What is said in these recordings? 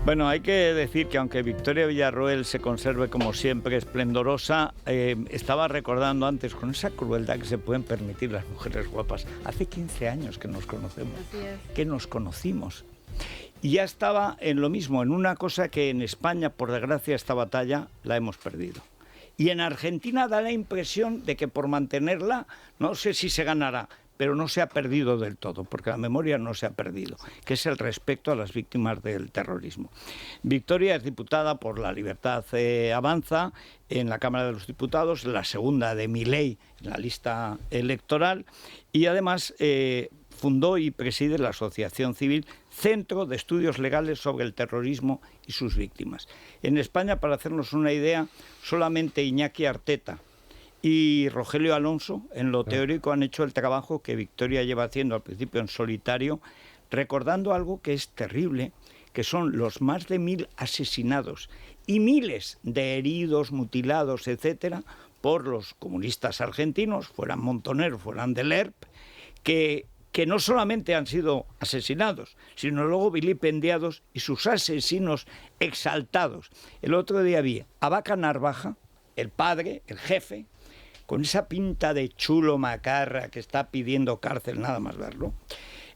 Bueno, hay que decir que aunque Victoria Villarroel se conserve como siempre esplendorosa, estaba recordando antes con esa crueldad que se pueden permitir las mujeres guapas. Hace 15 años que nos conocemos, que nos conocimos. Y ya estaba en lo mismo, en una cosa que en España, por desgracia, esta batalla la hemos perdido. Y en Argentina da la impresión de que por mantenerla, no sé si se ganará, pero no se ha perdido del todo, porque la memoria no se ha perdido, que es el respeto a las víctimas del terrorismo. Victoria es diputada por La Libertad Avanza en la Cámara de los Diputados, la segunda de Milei en la lista electoral, y además fundó y preside la asociación civil Centro de Estudios Legales sobre el Terrorismo y sus Víctimas. En España, para hacernos una idea, solamente Iñaki Arteta y Rogelio Alonso, en lo teórico, han hecho el trabajo que Victoria lleva haciendo al principio en solitario, recordando algo que es terrible, que son los más de 1000 asesinados y miles de heridos, mutilados, etcétera, por los comunistas argentinos, fueran Montoneros, fueran del ERP, que no solamente han sido asesinados, sino luego vilipendiados y sus asesinos exaltados. El otro día vi a Vaca Narvaja, el padre, el jefe, con esa pinta de chulo macarra que está pidiendo cárcel nada más verlo,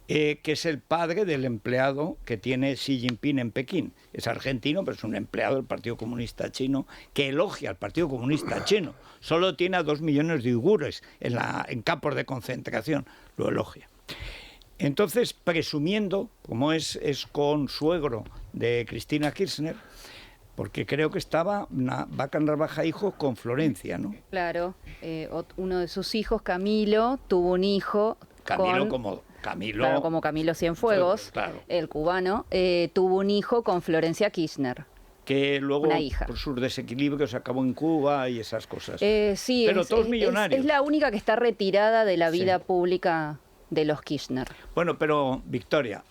que es el padre del empleado que tiene Xi Jinping en Pekín. Es argentino, pero es un empleado del Partido Comunista Chino que elogia al Partido Comunista Chino. Solo tiene a 2 millones de uigures en campos de concentración. Lo elogia. Entonces, presumiendo, como es consuegro de Cristina Kirchner, porque creo que estaba Vaca Narvaja hijo con Florencia, ¿no? Claro, uno de sus hijos, Camilo, tuvo un hijo como Camilo Cienfuegos, claro, el cubano, tuvo un hijo con Florencia Kirchner. Que luego, una hija, por sus desequilibrios, acabó en Cuba y esas cosas. Sí, pero todos millonarios. Es la única que está retirada de la vida pública de los Kirchner. Bueno, pero Victoria,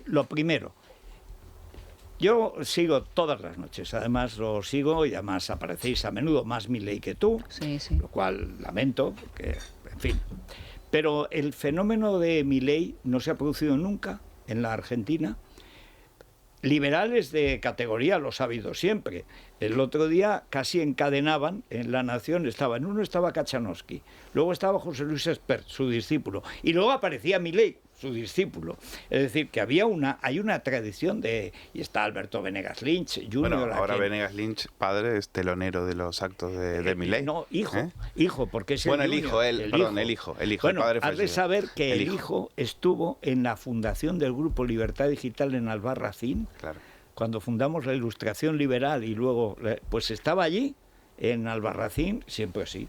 lo primero, yo sigo todas las noches, además lo sigo y además aparecéis a menudo, más Milei que tú, lo cual lamento, porque, en fin. Pero el fenómeno de Milei no se ha producido nunca en la Argentina. Liberales de categoría los ha habido siempre. El otro día casi encadenaban en La Nación, en uno estaba Kachanowski, luego estaba José Luis Espert, su discípulo, y luego aparecía Milei, su discípulo. Es decir, que hay una tradición y está Alberto Venegas Lynch, Junior. Bueno, ahora Venegas Lynch, padre, es telonero de los actos de Milei. No, hijo, porque es el hijo. El hijo. Bueno, el padre has de saber que el hijo estuvo en la fundación del Grupo Libertad Digital en Albarracín, claro, cuando fundamos la Ilustración Liberal, y luego pues estaba allí, en Albarracín, siempre así.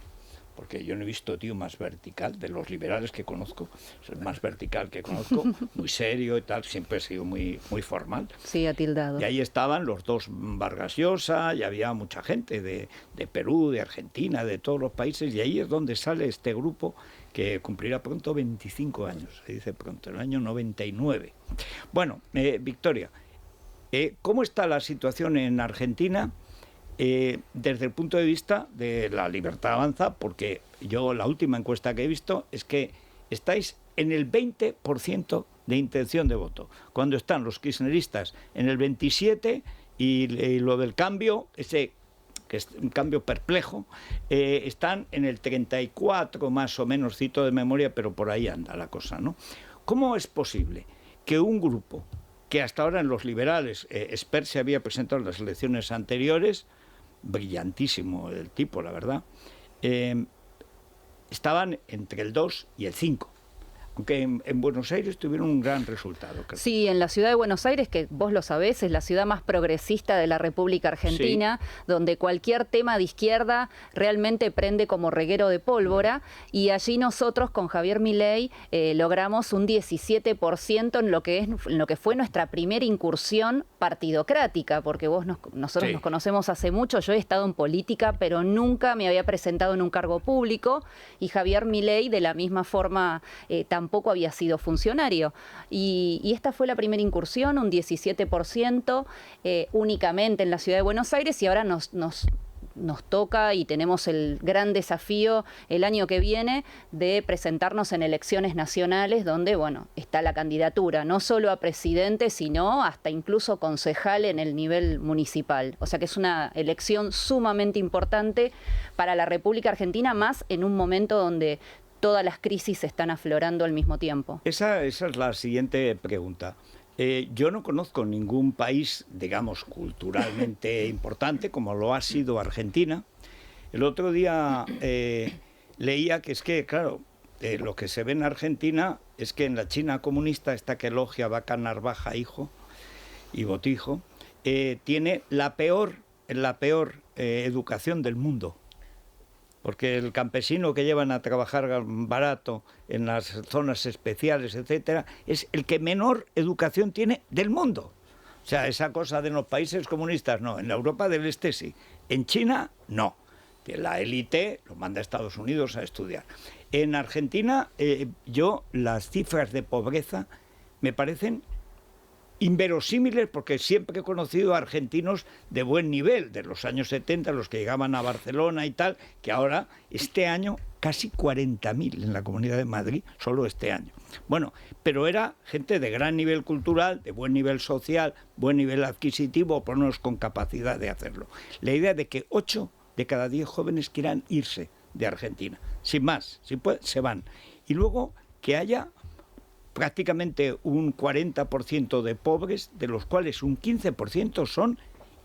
Porque yo no he visto tío más vertical de los liberales que conozco, es el más vertical que conozco, muy serio y tal, siempre he sido muy formal. Sí, atildado. Y ahí estaban los dos Vargas Llosa, y había mucha gente de Perú, de Argentina, de todos los países, y ahí es donde sale este grupo que cumplirá pronto 25 años, se dice pronto, en el año 99. Bueno, Victoria, ¿cómo está la situación en Argentina? Desde el punto de vista de La Libertad Avanza, porque yo la última encuesta que he visto es que estáis en el 20% de intención de voto, cuando están los kirchneristas en el 27% y lo del cambio, que es un cambio perplejo, están en el 34% más o menos, cito de memoria, pero por ahí anda la cosa, ¿no? ¿Cómo es posible que un grupo que hasta ahora en los liberales, Espert se había presentado en las elecciones anteriores, brillantísimo el tipo, la verdad, estaban entre el 2 y el 5, aunque en Buenos Aires tuvieron un gran resultado, creo. Sí, en la ciudad de Buenos Aires, que vos lo sabés, es la ciudad más progresista de la República Argentina, donde cualquier tema de izquierda realmente prende como reguero de pólvora, y allí nosotros con Javier Milei logramos un 17% en lo que fue nuestra primera incursión partidocrática, porque nosotros nos conocemos hace mucho, yo he estado en política, pero nunca me había presentado en un cargo público, y Javier Milei de la misma forma tampoco había sido funcionario. Y esta fue la primera incursión, un 17% únicamente en la ciudad de Buenos Aires, y ahora nos nos toca y tenemos el gran desafío el año que viene de presentarnos en elecciones nacionales donde, bueno, está la candidatura, no solo a presidente, sino hasta incluso concejal en el nivel municipal. O sea que es una elección sumamente importante para la República Argentina, más en un momento donde todas las crisis están aflorando al mismo tiempo. Esa es la siguiente pregunta. Yo no conozco ningún país, digamos, culturalmente importante, como lo ha sido Argentina. El otro día leía que es que, claro, lo que se ve en Argentina es que en la China comunista, esta que elogia Vaca Narvaja, hijo y Botijo, tiene la peor educación del mundo. Porque el campesino que llevan a trabajar barato en las zonas especiales, etcétera, es el que menor educación tiene del mundo. O sea, esa cosa de los países comunistas, no. En la Europa del Este sí. En China, no. La élite lo manda a Estados Unidos a estudiar. En Argentina, las cifras de pobreza me parecen inverosímiles, porque siempre he conocido a argentinos de buen nivel, de los años 70, los que llegaban a Barcelona y tal, que ahora, este año, casi 40.000 en la Comunidad de Madrid, solo este año. Bueno, pero era gente de gran nivel cultural, de buen nivel social, buen nivel adquisitivo, por lo menos con capacidad de hacerlo. La idea de que 8 de cada 10 jóvenes quieran irse de Argentina, sin más, si puede, se van. Y luego que haya prácticamente un 40% de pobres, de los cuales un 15% son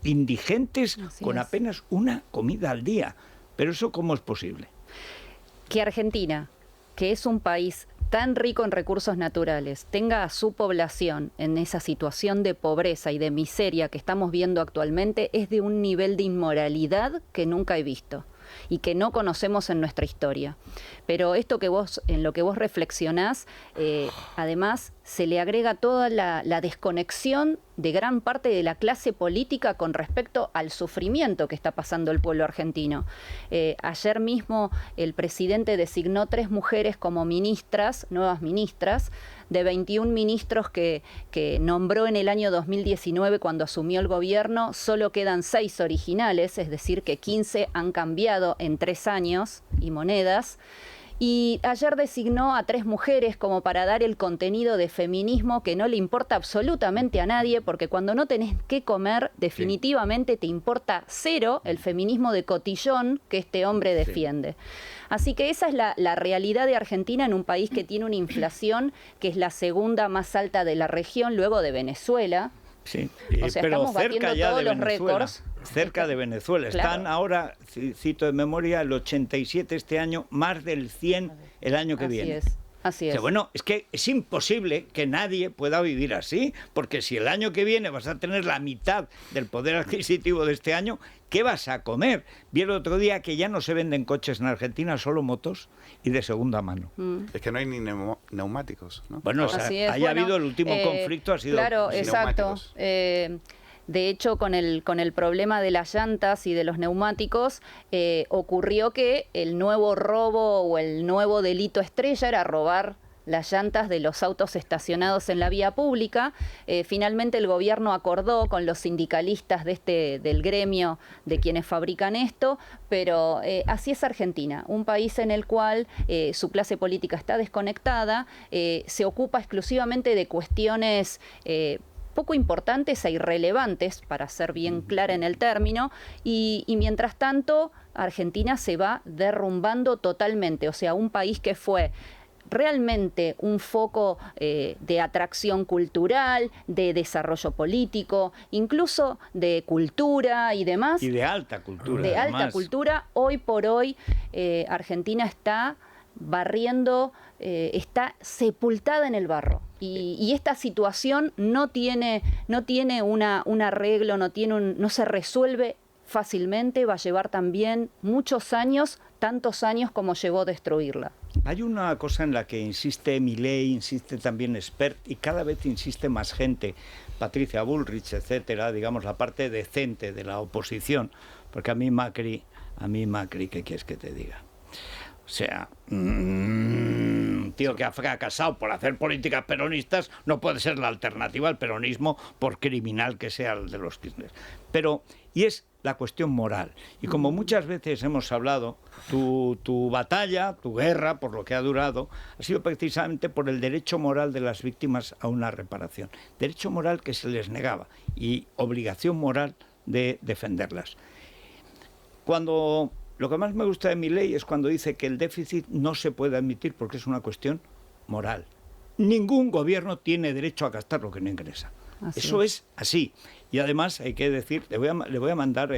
indigentes con apenas una comida al día. Pero ¿eso cómo es posible? Que Argentina, que es un país tan rico en recursos naturales, tenga a su población en esa situación de pobreza y de miseria que estamos viendo actualmente, es de un nivel de inmoralidad que nunca he visto y que no conocemos en nuestra historia. Pero esto que en lo que vos reflexionás, además se le agrega toda la desconexión de gran parte de la clase política con respecto al sufrimiento que está pasando el pueblo argentino. Ayer mismo el presidente designó 3 mujeres como ministras, nuevas ministras, de 21 ministros que nombró en el año 2019 cuando asumió el gobierno, solo quedan 6 originales, es decir, que 15 han cambiado en 3 años y monedas. Y ayer designó a 3 mujeres como para dar el contenido de feminismo que no le importa absolutamente a nadie, porque cuando no tenés que comer, definitivamente te importa cero el feminismo de cotillón que este hombre defiende. Así que esa es la realidad de Argentina en un país que tiene una inflación que es la segunda más alta de la región, luego de Venezuela. Sí, o sea, pero estamos cerca batiendo ya todos de los Venezuela, récords. cerca de Venezuela. Claro. Están ahora, cito de memoria, el 87 este año, más del 100 el año que viene. Así es. O sea, bueno, es que es imposible que nadie pueda vivir así, porque si el año que viene vas a tener la mitad del poder adquisitivo de este año, ¿qué vas a comer? Vi el otro día que ya no se venden coches en Argentina, solo motos y de segunda mano. Es que no hay ni neumáticos, ¿no? Bueno, o sea, haya habido el último conflicto, ha sido... Claro, exacto. De hecho, con el problema de las llantas y de los neumáticos, ocurrió que el nuevo robo o el nuevo delito estrella era robar las llantas de los autos estacionados en la vía pública. Finalmente el gobierno acordó con los sindicalistas del gremio de quienes fabrican esto, pero así es Argentina, un país en el cual su clase política está desconectada, se ocupa exclusivamente de cuestiones poco importantes e irrelevantes, para ser bien clara en el término, y mientras tanto Argentina se va derrumbando totalmente. O sea, un país que fue realmente un foco de atracción cultural, de desarrollo político, incluso de cultura y demás. Y de alta cultura. De además. alta cultura. Hoy por hoy Argentina está barriendo, está sepultada en el barro. Y esta situación no tiene un arreglo, no se resuelve fácilmente, va a llevar también muchos años, tantos años como llevó destruirla. Hay una cosa en la que insiste Milei, insiste también Spert, y cada vez insiste más gente, Patricia Bullrich, etcétera, digamos la parte decente de la oposición, porque a mí Macri, ¿qué quieres que te diga? O sea, un tío que ha fracasado por hacer políticas peronistas no puede ser la alternativa al peronismo, por criminal que sea el de los Kirchner. Pero, y es la cuestión moral. Y como muchas veces hemos hablado, tu batalla, tu guerra, por lo que ha durado, ha sido precisamente por el derecho moral de las víctimas a una reparación. Derecho moral que se les negaba y obligación moral de defenderlas. Lo que más me gusta de Milei es cuando dice que el déficit no se puede admitir porque es una cuestión moral. Ningún gobierno tiene derecho a gastar lo que no ingresa. Eso es así. Y además hay que decir, le voy a mandar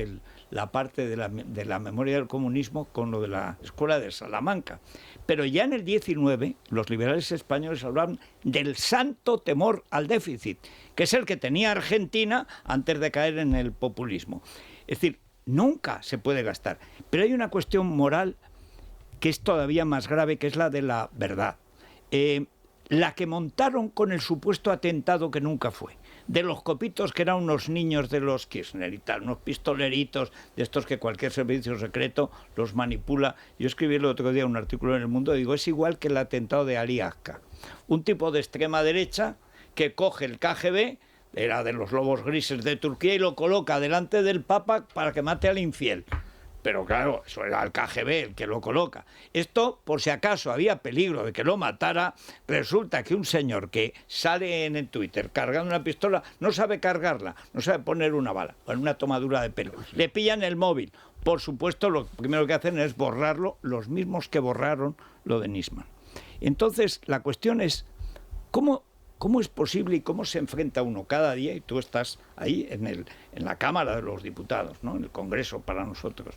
la parte de la memoria del comunismo con lo de la escuela de Salamanca. Pero ya en el 19 los liberales españoles hablaban del santo temor al déficit, que es el que tenía Argentina antes de caer en el populismo. Es decir, nunca se puede gastar. Pero hay una cuestión moral que es todavía más grave, que es la de la verdad. La que montaron con el supuesto atentado que nunca fue. De los copitos que eran unos niños de los Kirchner y tal, unos pistoleritos de estos que cualquier servicio secreto los manipula. Yo escribí el otro día un artículo en El Mundo, digo, es igual que el atentado de Ali Akka. Un tipo de extrema derecha que coge el KGB, era de los lobos grises de Turquía, y lo coloca delante del Papa para que mate al infiel. Pero claro, eso era el KGB el que lo coloca. Esto, por si acaso había peligro de que lo matara, resulta que un señor que sale en el Twitter cargando una pistola, no sabe cargarla, no sabe poner una bala, o en una tomadura de pelo. Le pillan el móvil. Por supuesto, lo primero que hacen es borrarlo, los mismos que borraron lo de Nisman. Entonces, la cuestión es, ¿cómo es posible y cómo se enfrenta uno cada día? Y tú estás ahí en la Cámara de los Diputados, ¿no? En el Congreso para nosotros,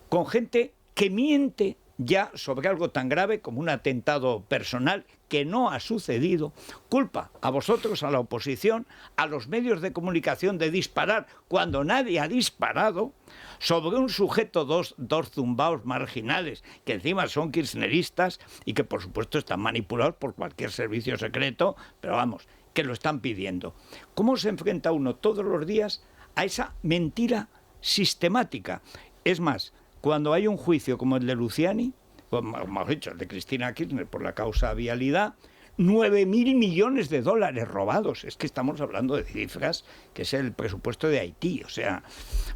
con gente que miente ya sobre algo tan grave como un atentado personal que no ha sucedido, culpa a vosotros, a la oposición, a los medios de comunicación de disparar cuando nadie ha disparado sobre un sujeto, dos zumbaos marginales que encima son kirchneristas y que por supuesto están manipulados por cualquier servicio secreto, pero vamos, que lo están pidiendo. ¿Cómo se enfrenta uno todos los días a esa mentira sistemática? Es más, cuando hay un juicio como el de Luciani, o mejor dicho, el de Cristina Kirchner por la causa vialidad, 9.000 millones de dólares robados. Es que estamos hablando de cifras que es el presupuesto de Haití, o sea,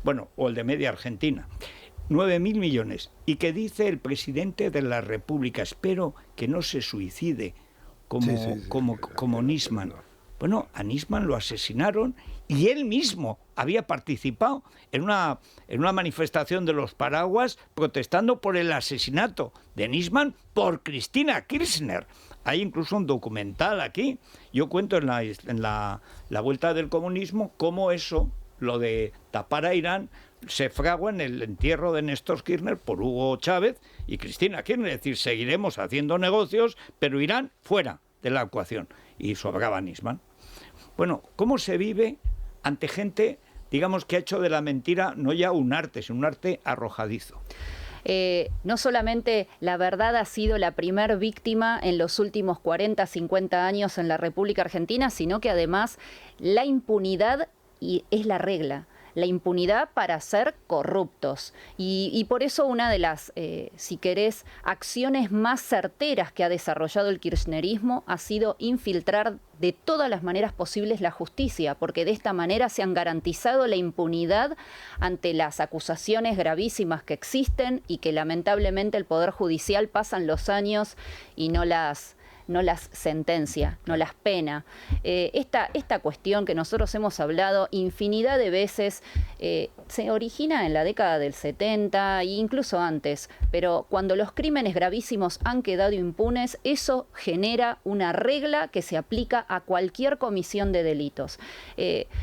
bueno, o el de media Argentina. 9.000 millones. Y que dice el presidente de la República, espero que no se suicide como Nisman. Bueno, a Nisman lo asesinaron y él mismo había participado en una manifestación de los paraguas protestando por el asesinato de Nisman por Cristina Kirchner. Hay incluso un documental aquí. Yo cuento en la vuelta del comunismo cómo eso, lo de tapar a Irán, se fragua en el entierro de Néstor Kirchner por Hugo Chávez y Cristina Kirchner. Es decir, seguiremos haciendo negocios, pero Irán fuera de la ecuación. Y sobraba Nisman. Bueno, ¿cómo se vive ante gente, digamos, que ha hecho de la mentira no ya un arte, sino un arte arrojadizo? No solamente la verdad ha sido la primer víctima en los últimos 40, 50 años en la República Argentina, sino que además la impunidad es la regla. La impunidad para ser corruptos. Y por eso una de las, si querés, acciones más certeras que ha desarrollado el kirchnerismo ha sido infiltrar de todas las maneras posibles la justicia, porque de esta manera se han garantizado la impunidad ante las acusaciones gravísimas que existen y que lamentablemente el Poder Judicial pasan los años y no las sentencia, no las pena. Esta cuestión que nosotros hemos hablado infinidad de veces se origina en la década del 70 e incluso antes, pero cuando los crímenes gravísimos han quedado impunes, eso genera una regla que se aplica a cualquier comisión de delitos.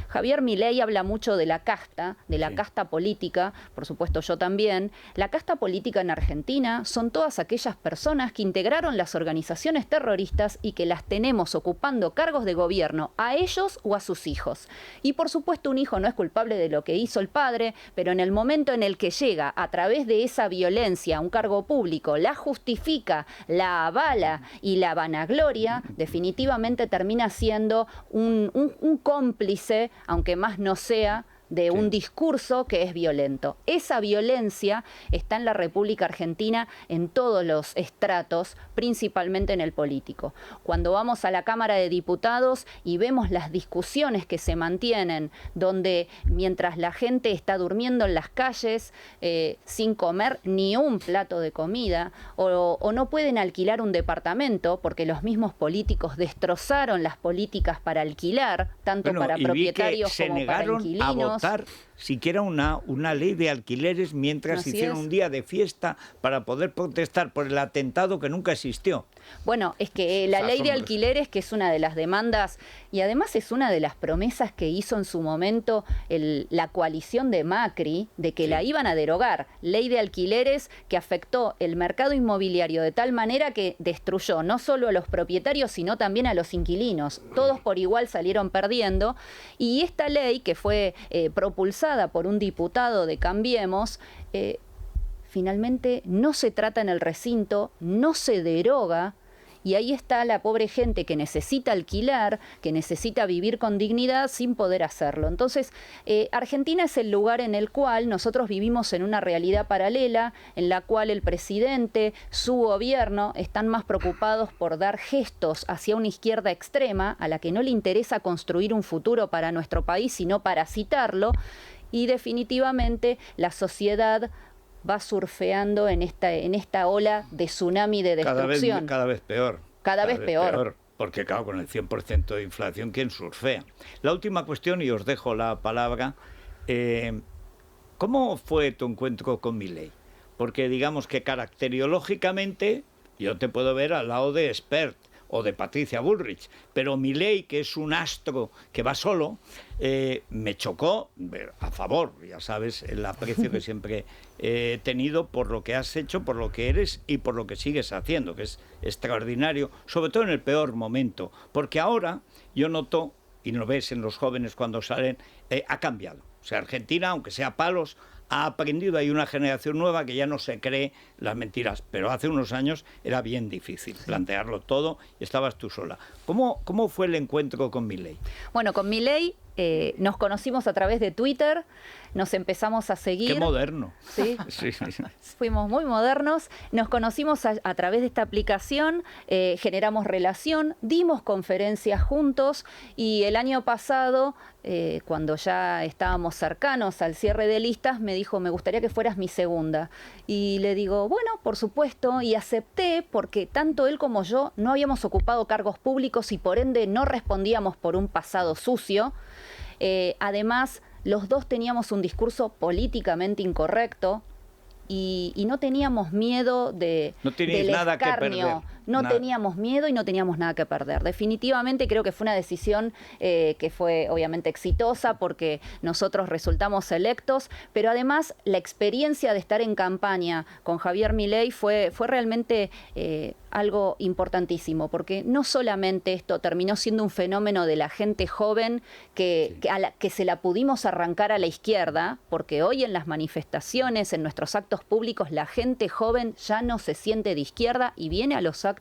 Javier Milei habla mucho de la casta, casta política, por supuesto yo también. La casta política en Argentina son todas aquellas personas que integraron las organizaciones terroristas y que las tenemos ocupando cargos de gobierno a ellos o a sus hijos. Y por supuesto un hijo no es culpable de lo que hizo el padre, pero en el momento en el que llega a través de esa violencia a un cargo público, la justifica, la avala y la vanagloria, definitivamente termina siendo un cómplice, aunque más no sea, de un discurso que es violento. Esa violencia está en la República Argentina en todos los estratos, principalmente en el político. Cuando vamos a la Cámara de Diputados y vemos las discusiones que se mantienen, donde mientras la gente está durmiendo en las calles sin comer ni un plato de comida, o no pueden alquilar un departamento porque los mismos políticos destrozaron las políticas para alquilar, tanto para propietarios como para inquilinos. Votar siquiera una ley de alquileres mientras hicieron un día de fiesta para poder protestar por el atentado que nunca existió. Bueno, es que la ley de alquileres, que es una de las demandas y además es una de las promesas que hizo en su momento la coalición de Macri, de que la iban a derogar. Ley de alquileres que afectó el mercado inmobiliario de tal manera que destruyó no solo a los propietarios, sino también a los inquilinos. Todos por igual salieron perdiendo. Y esta ley, que fue propulsada por un diputado de Cambiemos, finalmente no se trata en el recinto, no se deroga, y ahí está la pobre gente que necesita alquilar, que necesita vivir con dignidad sin poder hacerlo. Entonces, Argentina es el lugar en el cual nosotros vivimos en una realidad paralela, en la cual el presidente, su gobierno, están más preocupados por dar gestos hacia una izquierda extrema, a la que no le interesa construir un futuro para nuestro país, sino parasitarlo, y definitivamente la sociedad va surfeando en esta ola de tsunami de destrucción. Cada vez peor. Cada vez peor. Porque claro, con el 100% de inflación, ¿quién surfea? La última cuestión, y os dejo la palabra. ¿Cómo fue tu encuentro con Milei? Porque digamos que caracteriológicamente yo te puedo ver al lado de Espert o de Patricia Bullrich, pero Milei, que es un astro que va solo, me chocó a favor, ya sabes, el aprecio que siempre he tenido por lo que has hecho, por lo que eres y por lo que sigues haciendo, que es extraordinario, sobre todo en el peor momento, porque ahora yo noto, y lo ves en los jóvenes cuando salen, ha cambiado. O sea, Argentina, aunque sea palos, ha aprendido, hay una generación nueva que ya no se cree las mentiras, pero hace unos años era bien difícil plantearlo todo y estabas tú sola. ¿Cómo fue el encuentro con Milei? Bueno, con Milei nos conocimos a través de Twitter, nos empezamos a seguir. ¡Qué moderno! Sí, fuimos muy modernos, nos conocimos a través de esta aplicación, generamos relación, dimos conferencias juntos y el año pasado, cuando ya estábamos cercanos al cierre de listas, me dijo, me gustaría que fueras mi segunda. Y le digo, bueno, por supuesto, y acepté porque tanto él como yo no habíamos ocupado cargos públicos y por ende no respondíamos por un pasado sucio. Además, los dos teníamos un discurso políticamente incorrecto y no teníamos miedo del nada que perder. No teníamos miedo y no teníamos nada que perder. Definitivamente creo que fue una decisión que fue obviamente exitosa porque nosotros resultamos electos, pero además la experiencia de estar en campaña con Javier Milei fue realmente algo importantísimo, porque no solamente esto terminó siendo un fenómeno de la gente joven que se la pudimos arrancar a la izquierda, porque hoy en las manifestaciones, en nuestros actos públicos, la gente joven ya no se siente de izquierda y viene a los actos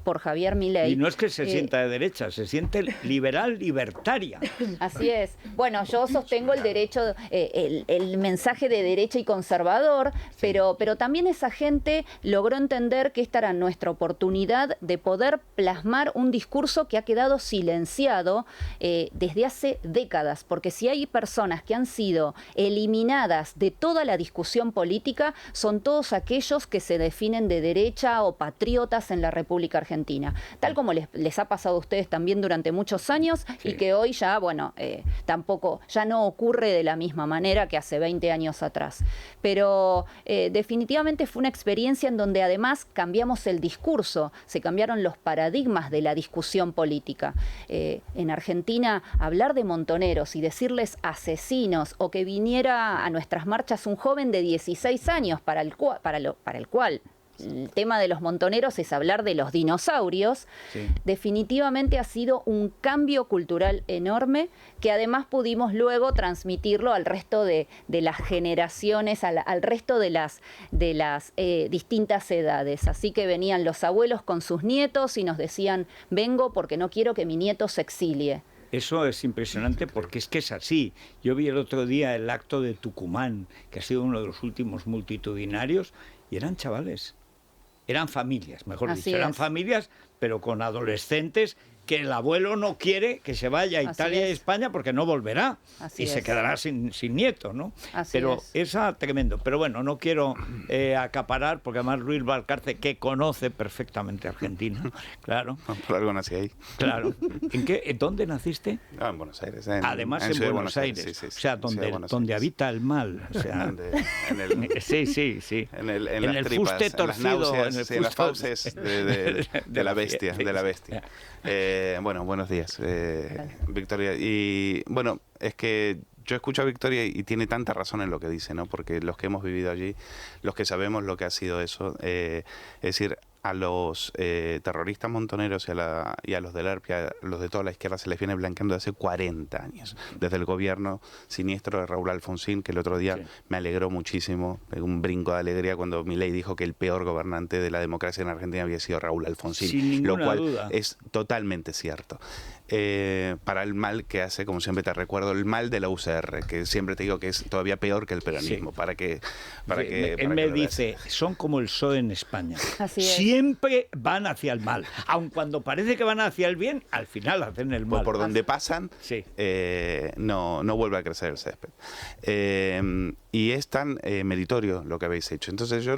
por Javier Milei. Y no es que se sienta de derecha, se siente liberal libertaria. Así es. Bueno, yo sostengo el derecho, el mensaje de derecha y conservador, pero también esa gente logró entender que esta era nuestra oportunidad de poder plasmar un discurso que ha quedado silenciado desde hace décadas, porque si hay personas que han sido eliminadas de toda la discusión política, son todos aquellos que se definen de derecha o patriotas en la República Argentina, tal como les ha pasado a ustedes también durante muchos años y que hoy ya, bueno, tampoco, ya no ocurre de la misma manera que hace 20 años atrás. Pero definitivamente fue una experiencia en donde además cambiamos el discurso, se cambiaron los paradigmas de la discusión política. En Argentina, hablar de montoneros y decirles asesinos o que viniera a nuestras marchas un joven de 16 años para el cual el tema de los montoneros es hablar de los dinosaurios, definitivamente ha sido un cambio cultural enorme que además pudimos luego transmitirlo al resto de las generaciones, al resto de las distintas edades. Así que venían los abuelos con sus nietos y nos decían, vengo porque no quiero que mi nieto se exilie. Eso es impresionante porque es que es así. Yo vi el otro día el acto de Tucumán, que ha sido uno de los últimos multitudinarios, y eran chavales, eran familias, mejor dicho, eran familias, pero con adolescentes que el abuelo no quiere que se vaya a Italia y España porque no volverá y se quedará sin nieto, ¿no? Pero esa tremendo. Pero bueno, no quiero acaparar porque además Luis Valcarce, que conoce perfectamente Argentina, claro. Por algo nací ahí. Claro. ¿Dónde naciste? En Buenos Aires. Además en Buenos Aires. Sí, o sea, donde habita el mal. O sea, sí. En el fuste torcido. En las fauces de la bestia. Bueno, buenos días, Victoria. Y bueno, es que yo escucho a Victoria y tiene tanta razón en lo que dice, ¿no? Porque los que hemos vivido allí, los que sabemos lo que ha sido eso, es decir, a los terroristas montoneros y a los del ERP, a los de toda la izquierda, se les viene blanqueando desde hace 40 años, desde el gobierno siniestro de Raúl Alfonsín, que el otro día me alegró muchísimo, un brinco de alegría cuando Milei dijo que el peor gobernante de la democracia en Argentina había sido Raúl Alfonsín, sin ninguna lo cual duda. Es totalmente cierto. Para el mal que hace, como siempre te recuerdo, el mal de la UCR, que siempre te digo que es todavía peor que el peronismo, Él me dice, son como el PSOE en España. Así es. Siempre van hacia el mal. Aun cuando parece que van hacia el bien, al final hacen el mal. Por donde pasan, no vuelve a crecer el césped. Y es tan meritorio lo que habéis hecho. Entonces yo...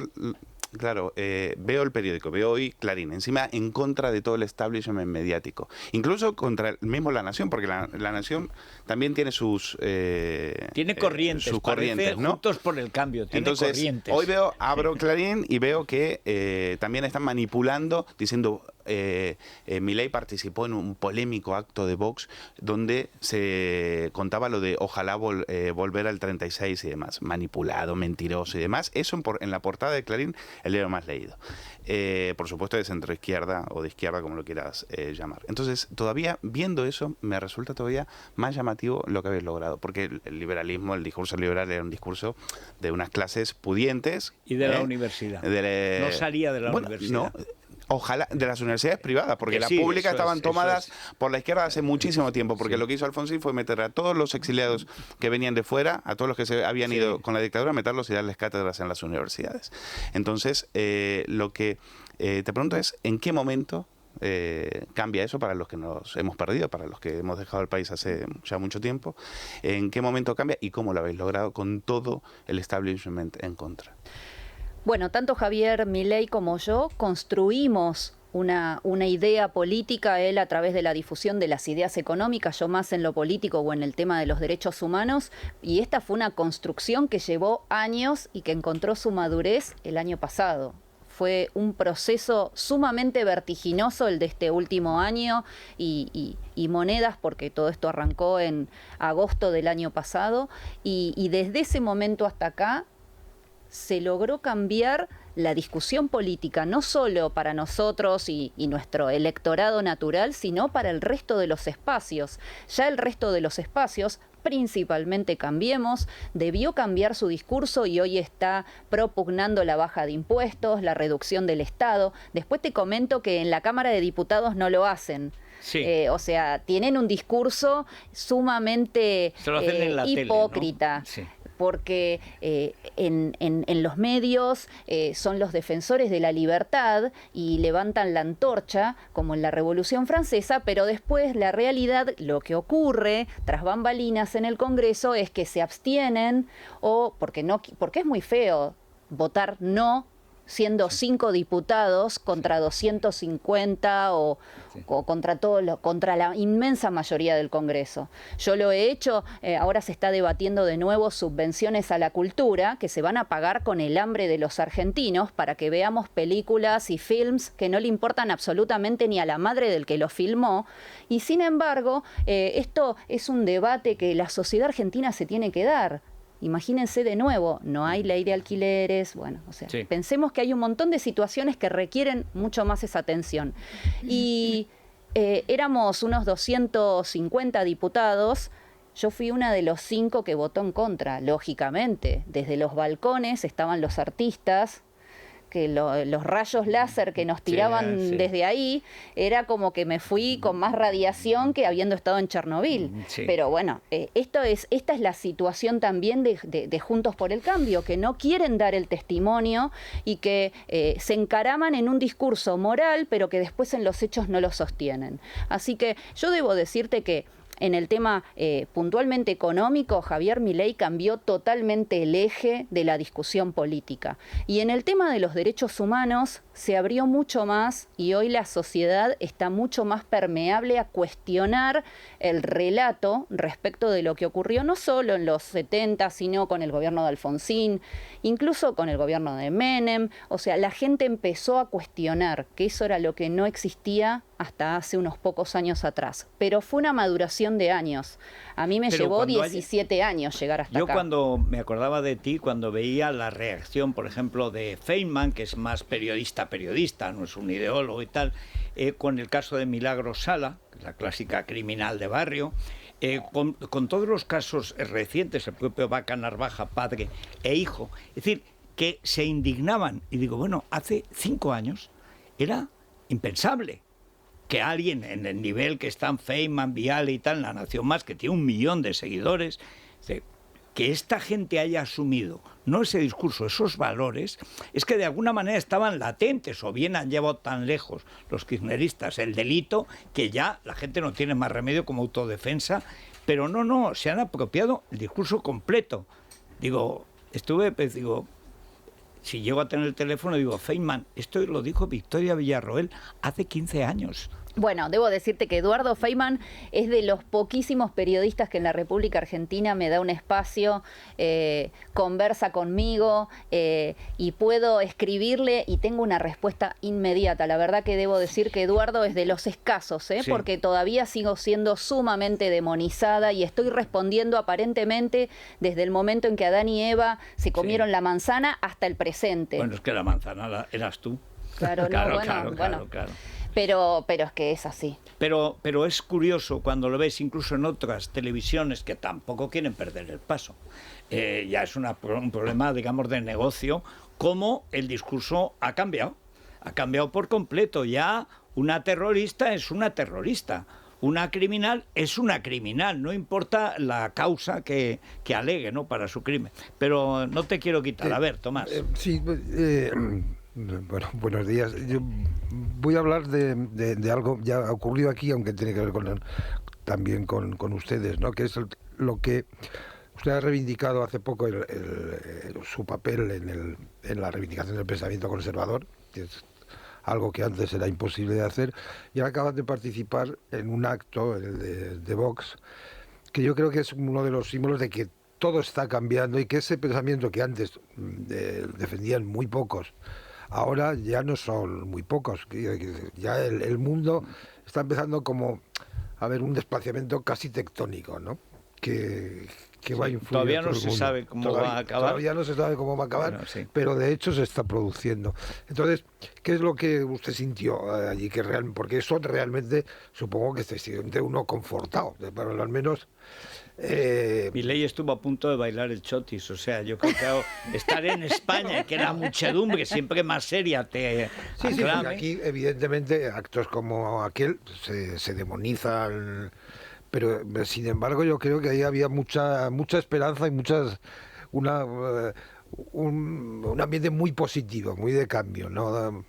Claro, veo el periódico, veo hoy Clarín, encima en contra de todo el establishment mediático, incluso contra el mismo La Nación, porque la Nación también tiene sus... tiene corrientes, sus corrientes, ¿no? Juntos por el Cambio, tiene Entonces, corrientes. Hoy abro Clarín y veo que también están manipulando, diciendo... Milei participó en un polémico acto de Vox donde se contaba lo de ojalá volver al 36 y demás, manipulado, mentiroso y demás. Eso en la portada de Clarín, el diario más leído. Por supuesto de centroizquierda o de izquierda, como lo quieras llamar. Entonces, todavía viendo eso, me resulta todavía más llamativo lo que habéis logrado, porque el liberalismo, el discurso liberal era un discurso de unas clases pudientes. Y de la universidad. No salía de la universidad. No, ojalá, de las universidades privadas, porque las públicas estaban tomadas por la izquierda hace muchísimo tiempo, porque lo que hizo Alfonsín fue meter a todos los exiliados que venían de fuera, a todos los que se habían ido con la dictadura, meterlos y darles cátedras en las universidades. Entonces, lo que te pregunto es, ¿en qué momento cambia eso para los que nos hemos perdido, para los que hemos dejado el país hace ya mucho tiempo? ¿En qué momento cambia y cómo lo habéis logrado con todo el establishment en contra? Bueno, tanto Javier Milei como yo construimos una idea política, él a través de la difusión de las ideas económicas, yo más en lo político o en el tema de los derechos humanos, y esta fue una construcción que llevó años y que encontró su madurez el año pasado. Fue un proceso sumamente vertiginoso el de este último año y monedas, porque todo esto arrancó en agosto del año pasado, y desde ese momento hasta acá se logró cambiar la discusión política, no solo para nosotros y nuestro electorado natural, sino para el resto de los espacios. Ya el resto de los espacios, principalmente Cambiemos, debió cambiar su discurso y hoy está propugnando la baja de impuestos, la reducción del Estado. Después te comento que en la Cámara de Diputados no lo hacen. O sea, tienen un discurso sumamente hipócrita. Tele, ¿no? Porque en los medios son los defensores de la libertad y levantan la antorcha, como en la Revolución Francesa, pero después la realidad, lo que ocurre tras bambalinas en el Congreso es que se abstienen porque es muy feo votar no, siendo 5 diputados contra 250 o contra la inmensa mayoría del Congreso. Yo lo he hecho, ahora se está debatiendo de nuevo subvenciones a la cultura que se van a pagar con el hambre de los argentinos para que veamos películas y films que no le importan absolutamente ni a la madre del que lo filmó, y sin embargo esto es un debate que la sociedad argentina se tiene que dar. Imagínense de nuevo, no hay ley de alquileres, pensemos que hay un montón de situaciones que requieren mucho más esa atención. Y éramos unos 250 diputados, yo fui una de los 5 que votó en contra, lógicamente. Desde los balcones estaban los artistas que los rayos láser que nos tiraban desde ahí, era como que me fui con más radiación que habiendo estado en Chernobyl. Pero bueno, esta es la situación también de Juntos por el Cambio, que no quieren dar el testimonio y que se encaraman en un discurso moral, pero que después en los hechos no lo sostienen. Así que yo debo decirte que en el tema puntualmente económico, Javier Milei cambió totalmente el eje de la discusión política. Y en el tema de los derechos humanos se abrió mucho más y hoy la sociedad está mucho más permeable a cuestionar el relato respecto de lo que ocurrió no solo en los 70, sino con el gobierno de Alfonsín, incluso con el gobierno de Menem. O sea, la gente empezó a cuestionar, que eso era lo que no existía hasta hace unos pocos años atrás. Pero fue una maduración de años. A mí me llevó 17 años llegar hasta acá. Yo cuando me acordaba de ti, cuando veía la reacción, por ejemplo, de Feynman, que es más periodista, no es un ideólogo y tal, con el caso de Milagros Sala, la clásica criminal de barrio, con todos los casos recientes, el propio Vaca Narvaja, padre e hijo, es decir, que se indignaban. Y digo, bueno, hace 5 años era impensable que alguien en el nivel que están Feynman, Viale y tal, La Nación Más, que tiene 1 millón de seguidores, que esta gente haya asumido no ese discurso, esos valores, es que de alguna manera estaban latentes o bien han llevado tan lejos los kirchneristas el delito que ya la gente no tiene más remedio como autodefensa, pero no, se han apropiado el discurso completo. Digo, si llego a tener el teléfono, digo, Feynman, esto lo dijo Victoria Villarroel hace 15 años. Bueno, debo decirte que Eduardo Feynman es de los poquísimos periodistas que en la República Argentina me da un espacio, conversa conmigo y puedo escribirle y tengo una respuesta inmediata. La verdad que debo decir que Eduardo es de los escasos, porque todavía sigo siendo sumamente demonizada y estoy respondiendo aparentemente desde el momento en que Adán y Eva se comieron la manzana hasta el presente. Bueno, es que la manzana eras tú. Claro. Pero es que es así. Pero es curioso cuando lo ves incluso en otras televisiones que tampoco quieren perder el paso. Ya es un problema, digamos, de negocio, cómo el discurso ha cambiado. Ha cambiado por completo. Ya una terrorista es una terrorista. Una criminal es una criminal, no importa la causa que alegue, ¿no?, para su crimen. Pero no te quiero quitar. A ver, Tomás. Bueno, buenos días. Yo voy a hablar de algo ya ocurrido aquí, aunque tiene que ver también con ustedes, ¿no? Que es lo que usted ha reivindicado hace poco, su papel en la reivindicación del pensamiento conservador, que es algo que antes era imposible de hacer, y ahora acaban de participar en un acto, el de Vox, que yo creo que es uno de los símbolos de que todo está cambiando y que ese pensamiento que antes defendían muy pocos, ahora ya no son muy pocos. Ya el mundo está empezando como a ver un desplazamiento casi tectónico, ¿no? Que va a influir. Todavía no se sabe cómo va a acabar. Todavía no se sabe cómo va a acabar, pero de hecho se está produciendo. Entonces, ¿qué es lo que usted sintió allí? Porque eso realmente supongo que se siente uno confortado, pero al menos... Milei estuvo a punto de bailar el chotis, o sea, yo creo que estar en España, que la muchedumbre siempre más seria te aclame. Sí, porque aquí evidentemente actos como aquel se demonizan, pero sin embargo yo creo que ahí había mucha esperanza y un ambiente muy positivo, muy de cambio, ¿no?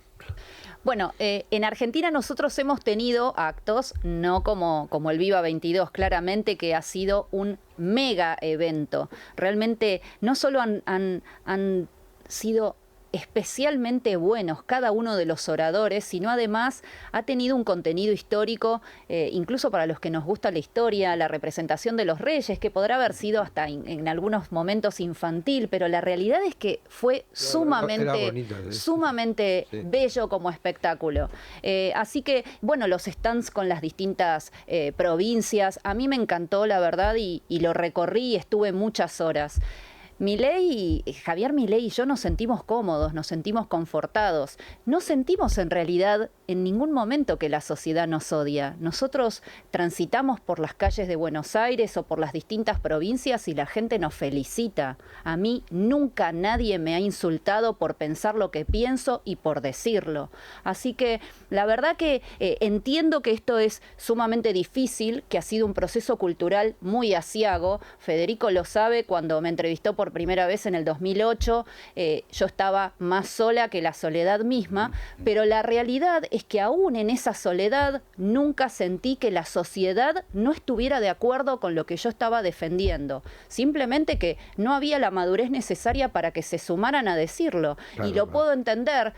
Bueno, en Argentina nosotros hemos tenido actos, no como el Viva 22, claramente, que ha sido un mega evento. Realmente no solo han sido especialmente buenos cada uno de los oradores, sino además ha tenido un contenido histórico, incluso para los que nos gusta la historia, la representación de los reyes, que podrá haber sido hasta en algunos momentos infantil, pero la realidad es que fue sumamente bello como espectáculo. Así que, bueno, los stands con las distintas provincias, a mí me encantó, la verdad, y lo recorrí y estuve muchas horas. Javier Milei y yo nos sentimos cómodos, nos sentimos confortados. No sentimos en realidad en ningún momento que la sociedad nos odia. Nosotros transitamos por las calles de Buenos Aires o por las distintas provincias y la gente nos felicita. A mí nunca nadie me ha insultado por pensar lo que pienso y por decirlo. Así que la verdad que entiendo que esto es sumamente difícil, que ha sido un proceso cultural muy aciago. Federico lo sabe, cuando me entrevistó por primera vez en el 2008, yo estaba más sola que la soledad misma, pero la realidad es que aún en esa soledad nunca sentí que la sociedad no estuviera de acuerdo con lo que yo estaba defendiendo. Simplemente que no había la madurez necesaria para que se sumaran a decirlo. Claro, y lo puedo entender,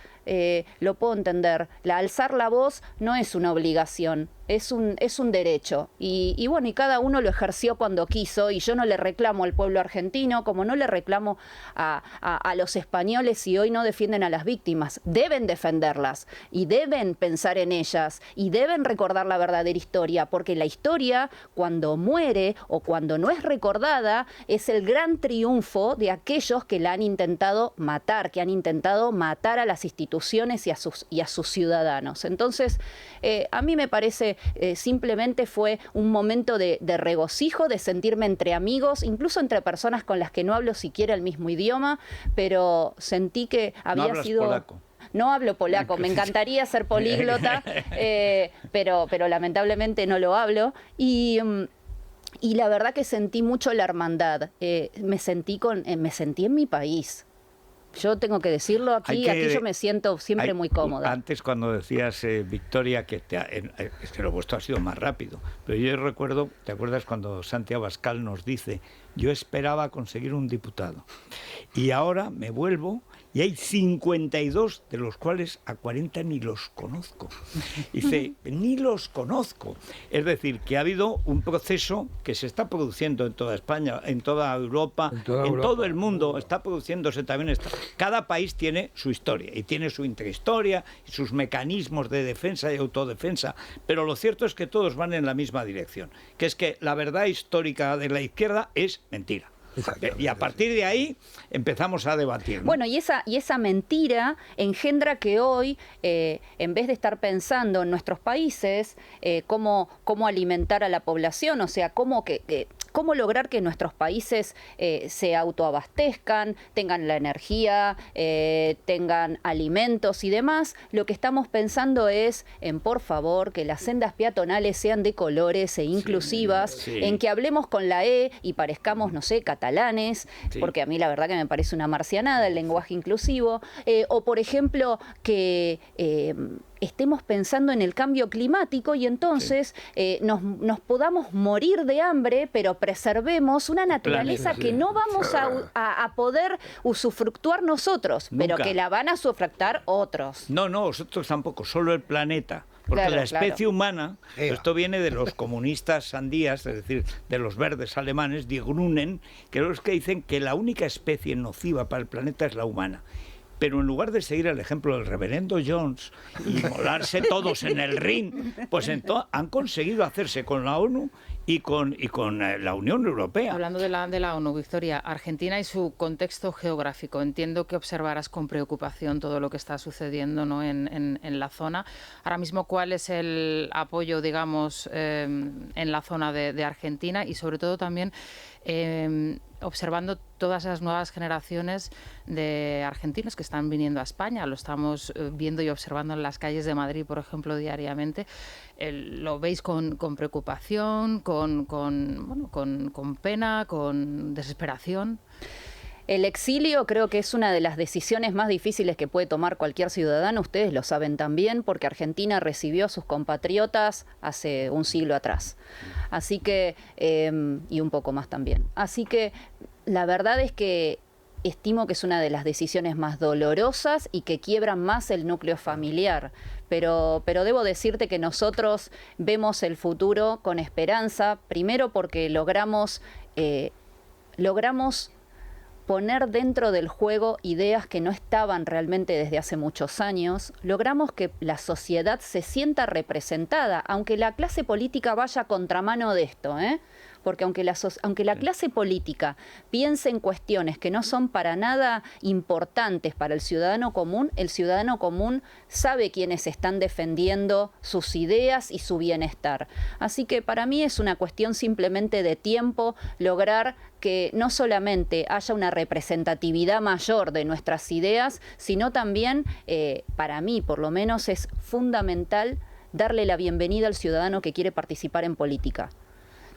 Alzar la voz no es una obligación. Es un derecho y bueno, y cada uno lo ejerció cuando quiso, y yo no le reclamo al pueblo argentino como no le reclamo a los españoles si hoy no defienden a las víctimas. Deben defenderlas y deben pensar en ellas y deben recordar la verdadera historia, porque la historia, cuando muere o cuando no es recordada, es el gran triunfo de aquellos que la han intentado matar, que han intentado matar a las instituciones y a sus ciudadanos. Entonces, a mí me parece simplemente fue un momento de regocijo, de sentirme entre amigos, incluso entre personas con las que no hablo siquiera el mismo idioma, pero sentí que había sido... Polaco. No hablo polaco, me encantaría ser políglota, pero lamentablemente no lo hablo. Y la verdad que sentí mucho la hermandad, me sentí en mi país. Yo tengo que decirlo, aquí yo me siento siempre muy cómoda. Antes, cuando decías, Victoria, que es que lo vuestro ha sido más rápido, pero yo recuerdo, ¿te acuerdas cuando Santi Abascal nos dice: yo esperaba conseguir un diputado y ahora me vuelvo y hay 52, de los cuales a 40 ni los conozco? Dice, ni los conozco. Es decir, que ha habido un proceso que se está produciendo en toda España, en toda Europa, en todo el mundo, está produciéndose también. Cada país tiene su historia y tiene su intrahistoria y sus mecanismos de defensa y autodefensa, pero lo cierto es que todos van en la misma dirección, que es que la verdad histórica de la izquierda es mentira. Y a partir de ahí empezamos a debatir, ¿no? Bueno, y esa mentira engendra que hoy, en vez de estar pensando en nuestros países, cómo alimentar a la población, o sea, cómo lograr que nuestros países se autoabastezcan, tengan la energía, tengan alimentos y demás, lo que estamos pensando es en, por favor, que las sendas peatonales sean de colores e inclusivas, en que hablemos con la E y parezcamos, no sé, catalanes, porque a mí la verdad que me parece una marcianada el lenguaje inclusivo, o por ejemplo que estemos pensando en el cambio climático y entonces nos podamos morir de hambre, pero preservemos una naturaleza que no vamos a poder usufructuar nosotros, pero que la van a usufructuar otros. No, nosotros tampoco, solo el planeta. Porque la especie humana, esto viene de los comunistas sandías, es decir, de los verdes alemanes, Die Grünen, que son los que dicen que la única especie nociva para el planeta es la humana. Pero en lugar de seguir el ejemplo del reverendo Jones y molarse todos en el ring, pues han conseguido hacerse con la ONU y con la Unión Europea. Hablando de la ONU, Victoria, Argentina y su contexto geográfico. Entiendo que observarás con preocupación todo lo que está sucediendo, ¿no?, en la zona. Ahora mismo, ¿cuál es el apoyo, digamos, en la zona de Argentina? Y sobre todo también observando todas esas nuevas generaciones de argentinos que están viniendo a España. Lo estamos viendo y observando en las calles de Madrid, por ejemplo, diariamente. ¿Lo veis con preocupación, con pena, con desesperación? El exilio creo que es una de las decisiones más difíciles que puede tomar cualquier ciudadano. Ustedes lo saben también, porque Argentina recibió a sus compatriotas hace un siglo atrás. Así que, y un poco más también. Así que la verdad es que estimo que es una de las decisiones más dolorosas y que quiebran más el núcleo familiar. Pero debo decirte que nosotros vemos el futuro con esperanza, primero porque logramos poner dentro del juego ideas que no estaban realmente desde hace muchos años. Logramos que la sociedad se sienta representada, aunque la clase política vaya a contramano de esto, porque aunque la clase política piense en cuestiones que no son para nada importantes para el ciudadano común sabe quiénes están defendiendo sus ideas y su bienestar. Así que para mí es una cuestión simplemente de tiempo lograr que no solamente haya una representatividad mayor de nuestras ideas, sino también, para mí por lo menos, es fundamental darle la bienvenida al ciudadano que quiere participar en política.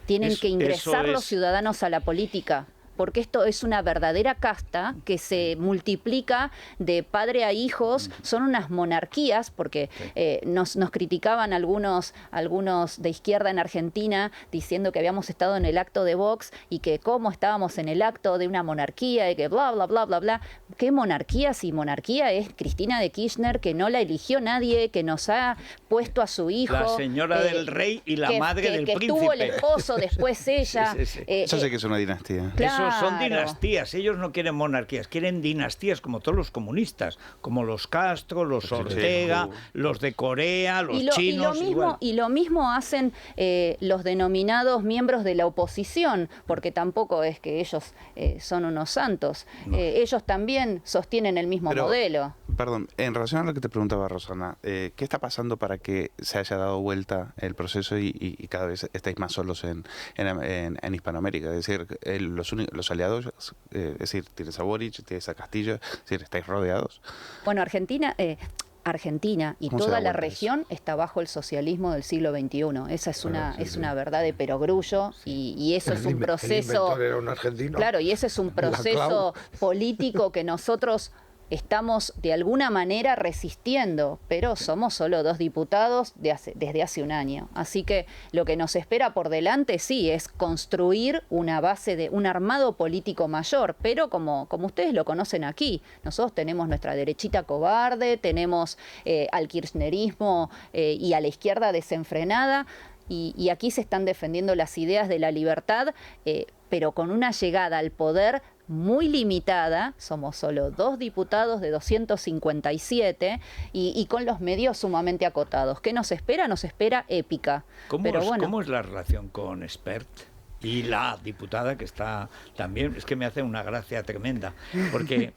Tienen que ingresar los ciudadanos a la política, porque esto es una verdadera casta que se multiplica de padre a hijos, son unas monarquías, porque nos criticaban algunos de izquierda en Argentina diciendo que habíamos estado en el acto de Vox y que cómo estábamos en el acto de una monarquía y que bla, bla, bla, bla, bla. ¿Qué monarquía? Si monarquía es Cristina de Kirchner, que no la eligió nadie, que nos ha puesto a su hijo. La señora del rey y la madre del príncipe. Que tuvo el esposo, después ella. Eso sí que es una dinastía. Claro. Son dinastías, ellos no quieren monarquías, quieren dinastías como todos los comunistas, como los Castro, los Ortega, los de Corea, los chinos. Y lo mismo hacen los denominados miembros de la oposición, porque tampoco es que ellos son unos santos. No. Ellos también sostienen el mismo modelo. Perdón, en relación a lo que te preguntaba Rosana, ¿qué está pasando para que se haya dado vuelta el proceso y cada vez estáis más solos en Hispanoamérica? Es decir, los aliados, es decir, tienes a Boric, tienes a Castillo, es decir, estáis rodeados. Bueno, Argentina y toda la región está bajo el socialismo del siglo XXI. Esa es una verdad de perogrullo y eso es un proceso. El era un argentino. Claro, y ese es un proceso político que nosotros estamos de alguna manera resistiendo, pero somos solo 2 diputados desde hace un año. Así que lo que nos espera por delante sí es construir una base de un armado político mayor, pero como ustedes lo conocen aquí, nosotros tenemos nuestra derechita cobarde, tenemos al kirchnerismo y a la izquierda desenfrenada, y aquí se están defendiendo las ideas de la libertad, pero con una llegada al poder muy limitada, somos solo 2 diputados de 257 y con los medios sumamente acotados. ¿Qué nos espera? Nos espera épica. ¿Cómo es la relación con Espert? Y la diputada que está también, es que me hace una gracia tremenda, porque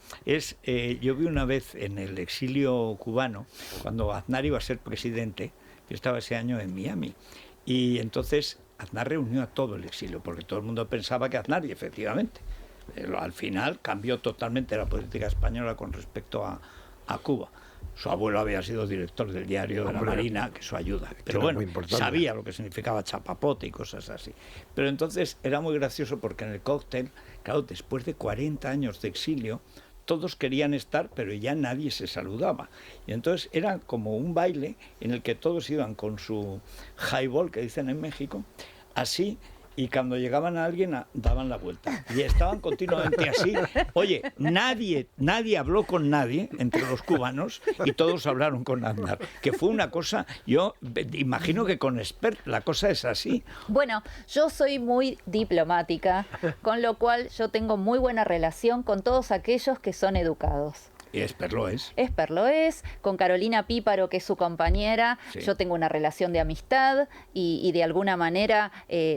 yo vi una vez en el exilio cubano, cuando Aznar iba a ser presidente, yo estaba ese año en Miami, y entonces Aznar reunió a todo el exilio, porque todo el mundo pensaba que Aznar, y efectivamente, al final cambió totalmente la política española con respecto a Cuba. Su abuelo había sido director del diario de la Marina, que eso ayuda. Pero bueno, sabía lo que significaba chapapote y cosas así. Pero entonces era muy gracioso porque en el cóctel, claro, después de 40 años de exilio, todos querían estar, pero ya nadie se saludaba. Y entonces era como un baile en el que todos iban con su highball, que dicen en México, así, y cuando llegaban a alguien daban la vuelta. Y estaban continuamente así. Oye, nadie habló con nadie entre los cubanos y todos hablaron con Aznar. Que fue una cosa, yo imagino que con Espert la cosa es así. Bueno, yo soy muy diplomática, con lo cual yo tengo muy buena relación con todos aquellos que son educados. Y Espert lo es. Espert lo es, con Carolina Píparo, que es su compañera, sí. Yo tengo una relación de amistad y de alguna manera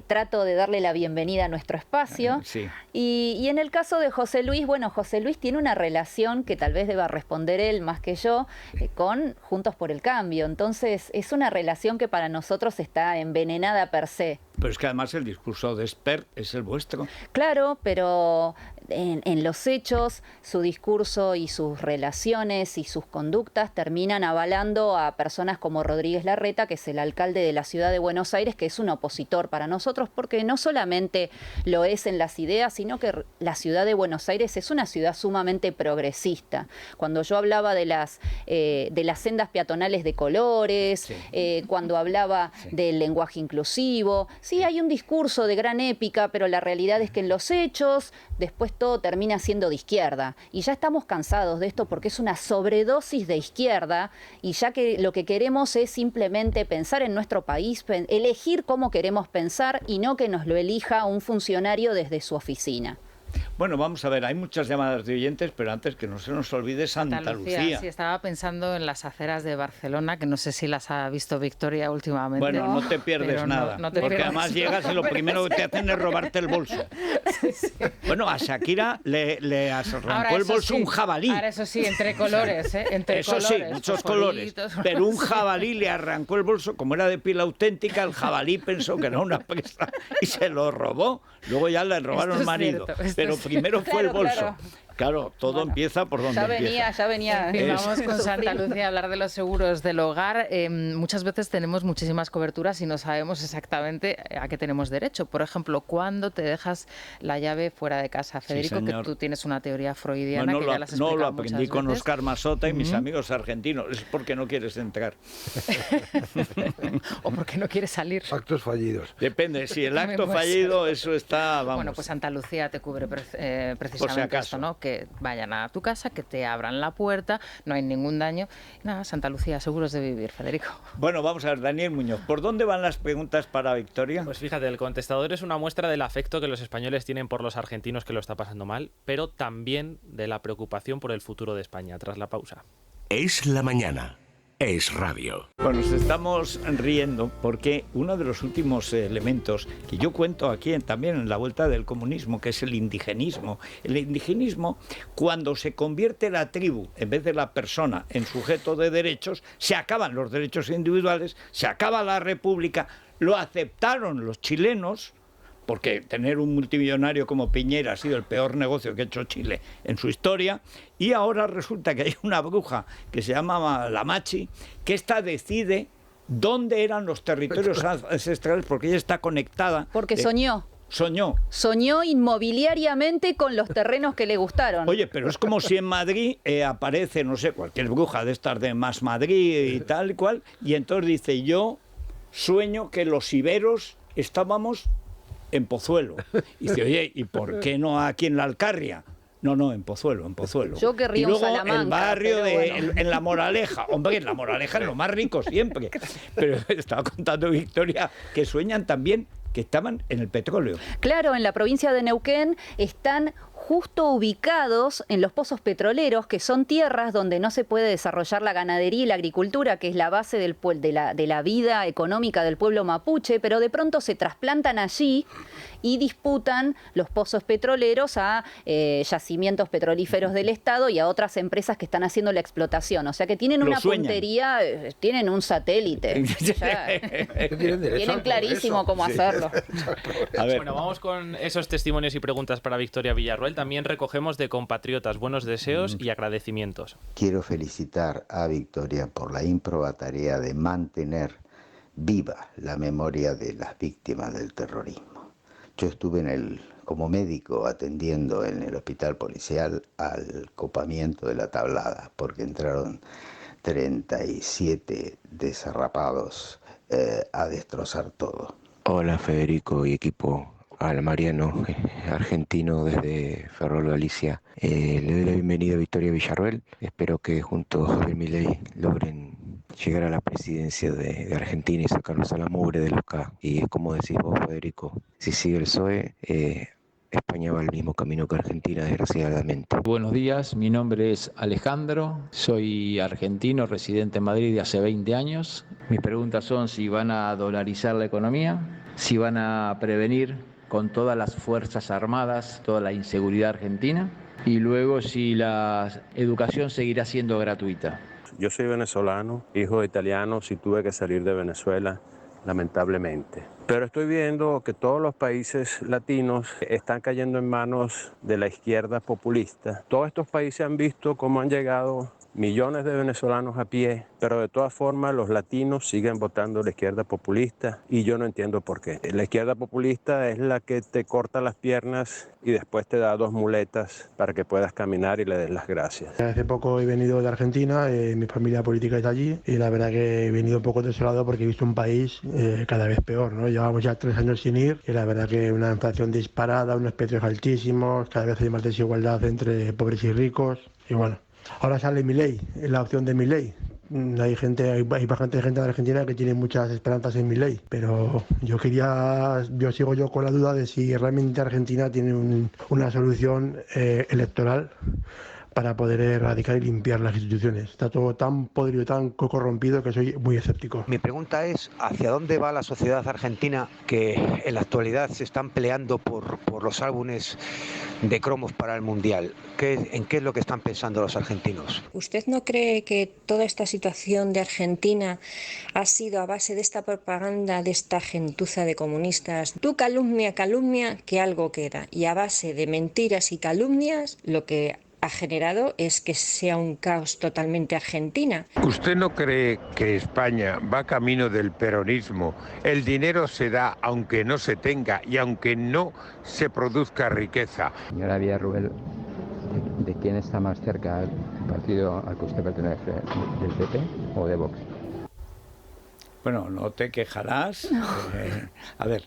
trato de darle la bienvenida a nuestro espacio. Sí. Y en el caso de José Luis, bueno, José Luis tiene una relación que tal vez deba responder él más que yo, con Juntos por el Cambio. Entonces, es una relación que para nosotros está envenenada per se. Pero es que además el discurso de Espert es el vuestro. Claro, pero en los hechos, su discurso y sus relaciones y sus conductas terminan avalando a personas como Rodríguez Larreta, que es el alcalde de la ciudad de Buenos Aires, que es un opositor para nosotros, porque no solamente lo es en las ideas, sino que la ciudad de Buenos Aires es una ciudad sumamente progresista. Cuando yo hablaba de las sendas peatonales de colores, sí. Cuando hablaba sí. del lenguaje inclusivo, sí, hay un discurso de gran épica, pero la realidad es que en los hechos después todo termina siendo de izquierda. Y ya estamos cansados de esto porque es una sobredosis de izquierda y ya que lo que queremos es simplemente pensar en nuestro país, elegir cómo queremos pensar y no que nos lo elija un funcionario desde su oficina. Bueno, vamos a ver, hay muchas llamadas de oyentes, pero antes que no se nos olvide Santa Lucía. Sí, estaba pensando en las aceras de Barcelona, que no sé si las ha visto Victoria últimamente. Bueno, no te pierdes nada, no te porque pierdes. además llegas y lo primero que te hacen es robarte el bolso. Sí. Bueno, a Shakira le arrancó Ahora, el eso bolso sí, un jabalí. Ahora eso sí, entre colores, ¿eh? Entre Eso colores, sí, muchos colores. fosforitos. Pero un jabalí le arrancó el bolso, como era de piel auténtica, el jabalí pensó que era una presa y se lo robó. Luego ya le robaron Esto el es marido. cierto, esto Pero es primero fue el Claro, bolso. claro. Claro, todo empieza por donde empieza. Ya venía. Y vamos con Santa sufriendo. Lucía a hablar de los seguros del hogar. Muchas veces tenemos muchísimas coberturas y no sabemos exactamente a qué tenemos derecho. Por ejemplo, ¿cuándo te dejas la llave fuera de casa? Federico, que señor. tú tienes una teoría freudiana No, que ya la has no explicado lo muchas aprendí con veces. Oscar Masota y mis amigos argentinos. Es porque no quieres entrar. O porque no quieres salir. Actos fallidos. Depende, si el También acto puede fallido, eso está, vamos. Bueno, pues Santa Lucía te cubre precisamente acaso. esto, ¿no? Que vayan a tu casa, que te abran la puerta, no hay ningún daño. Nada, Santa Lucía, seguros de vivir, Federico. Bueno, vamos a ver, Daniel Muñoz, ¿por dónde van las preguntas para Victoria? Pues fíjate, el contestador es una muestra del afecto que los españoles tienen por los argentinos que lo está pasando mal, pero también de la preocupación por el futuro de España. Tras la pausa. Es la mañana. Es radio. Bueno, nos estamos riendo porque uno de los últimos elementos que yo cuento aquí también en la vuelta del comunismo, que es el indigenismo. El indigenismo, cuando se convierte la tribu, en vez de la persona, en sujeto de derechos, se acaban los derechos individuales, se acaba la república, lo aceptaron los chilenos, porque tener un multimillonario como Piñera ha sido el peor negocio que ha hecho Chile en su historia, y ahora resulta que hay una bruja que se llama la Machi, que esta decide dónde eran los territorios ancestrales, porque ella está conectada. Porque soñó. Soñó inmobiliariamente con los terrenos que le gustaron. Oye, pero es como si en Madrid aparece, no sé, cualquier bruja de estas de Más Madrid y tal y cual, y entonces dice, yo sueño que los iberos estábamos en Pozuelo. Y dice, oye, ¿y por qué no aquí en la Alcarria? No, en Pozuelo. Yo querría y luego un Salamanca, el barrio pero bueno. en La Moraleja. Hombre, en La Moraleja es lo más rico siempre. Pero estaba contando Victoria que sueñan también que estaban en el petróleo. Claro, en la provincia de Neuquén están justo ubicados en los pozos petroleros, que son tierras donde no se puede desarrollar la ganadería y la agricultura, que es la base de la vida económica del pueblo mapuche, pero de pronto se trasplantan allí y disputan los pozos petroleros a yacimientos petrolíferos del Estado y a otras empresas que están haciendo la explotación. O sea que tienen una puntería, tienen un satélite. Tienen clarísimo cómo hacerlo. A ver. Bueno, vamos con esos testimonios y preguntas para Victoria Villarroel. También recogemos de compatriotas buenos deseos y agradecimientos. Quiero felicitar a Victoria por la ímproba tarea de mantener viva la memoria de las víctimas del terrorismo. Yo estuve como médico atendiendo en el hospital policial al copamiento de la Tablada, porque entraron 37 desarrapados a destrozar todo. Hola Federico y equipo. Al Mariano, argentino desde Ferrol, Galicia. Le doy la bienvenida a Victoria Villarroel. Espero que junto a Javier Milei logren llegar a la presidencia de Argentina y sacarnos a la mugre de los K. Y como decís vos, Federico, si sigue el PSOE, España va al mismo camino que Argentina, desgraciadamente. Buenos días, mi nombre es Alejandro, soy argentino, residente en Madrid de hace 20 años. Mis preguntas son si van a dolarizar la economía, si van a prevenir con todas las fuerzas armadas toda la inseguridad argentina, y luego si la educación seguirá siendo gratuita. Yo soy venezolano, hijo de italianos y tuve que salir de Venezuela, lamentablemente. Pero estoy viendo que todos los países latinos están cayendo en manos de la izquierda populista. Todos estos países han visto cómo han llegado millones de venezolanos a pie, pero de todas formas los latinos siguen votando la izquierda populista y yo no entiendo por qué. La izquierda populista es la que te corta las piernas y después te da 2 muletas para que puedas caminar y le des las gracias. Hace poco he venido de Argentina, mi familia política está allí y la verdad que he venido un poco desolado porque he visto un país cada vez peor, ¿no? Llevamos ya 3 años sin ir y la verdad que una inflación disparada, unos precios altísimos, cada vez hay más desigualdad entre pobres y ricos y bueno. Ahora sale Milei, la opción de Milei, hay bastante gente de Argentina que tiene muchas esperanzas en Milei, pero yo sigo con la duda de si realmente Argentina tiene una solución electoral para poder erradicar y limpiar las instituciones. Está todo tan podrido, tan corrompido que soy muy escéptico. Mi pregunta es, ¿hacia dónde va la sociedad argentina que en la actualidad se están peleando por los álbumes de cromos para el Mundial? ¿En qué es lo que están pensando los argentinos? ¿Usted no cree que toda esta situación de Argentina ha sido a base de esta propaganda de esta gentuza de comunistas? Tú calumnia, que algo queda. Y a base de mentiras y calumnias, lo que ha generado es que sea un caos totalmente Argentina. ¿Usted no cree que España va camino del peronismo? El dinero se da aunque no se tenga y aunque no se produzca riqueza. Señora Villarruel, ¿de quién está más cerca, el partido al que usted pertenece, del PP o de Vox? Bueno, no te quejarás. A ver.